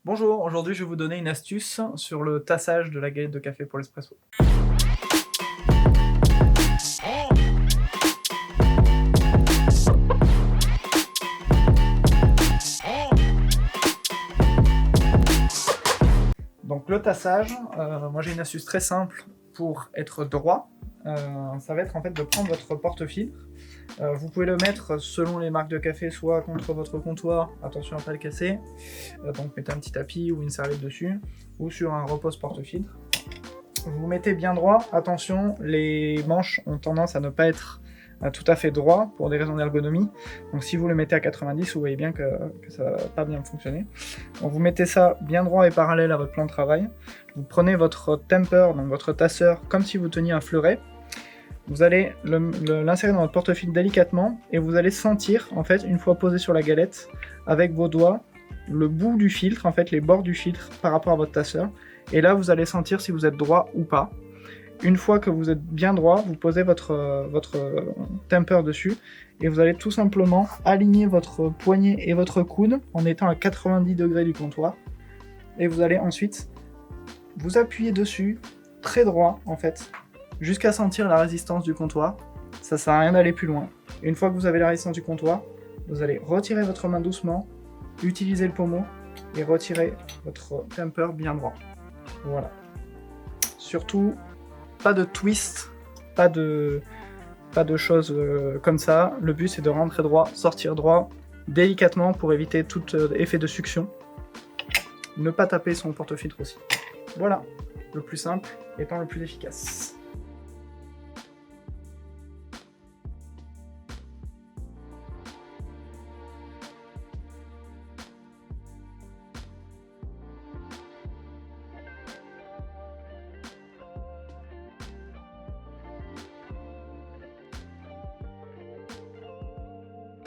Bonjour, aujourd'hui je vais vous donner une astuce sur le tassage de la galette de café pour l'espresso. Donc le tassage, moi j'ai une astuce très simple pour être droit. Ça va être en fait de prendre votre porte-filtre. Vous pouvez le mettre selon les marques de café, soit contre votre comptoir, attention à ne pas le casser, donc mettez un petit tapis ou une serviette dessus, ou sur un repose porte-filtre. Vous mettez bien droit, attention, les manches ont tendance à ne pas être tout à fait droit pour des raisons d'ergonomie. Donc si vous le mettez à 90, vous voyez bien que ça va pas bien fonctionner. Donc vous mettez ça bien droit et parallèle à votre plan de travail. Vous prenez votre temper, donc votre tasseur, comme si vous teniez un fleuret. Vous allez l'insérer dans votre porte-filtre délicatement et vous allez sentir, en fait, une fois posé sur la galette, avec vos doigts, le bout du filtre, en fait, les bords du filtre par rapport à votre tasseur. Et là, vous allez sentir si vous êtes droit ou pas. Une fois que vous êtes bien droit, vous posez votre temper dessus et vous allez tout simplement aligner votre poignet et votre coude en étant à 90 degrés du comptoir. Et vous allez ensuite vous appuyer dessus, très droit en fait, jusqu'à sentir la résistance du comptoir. Ça sert à rien d'aller plus loin. Une fois que vous avez la résistance du comptoir, vous allez retirer votre main doucement, utiliser le pommeau et retirer votre temper bien droit. Voilà. Surtout, pas de twist, pas de choses comme ça. Le but c'est de rentrer droit, sortir droit, délicatement pour éviter tout effet de succion. Ne pas taper son porte-filtre aussi. Voilà, le plus simple étant le plus efficace.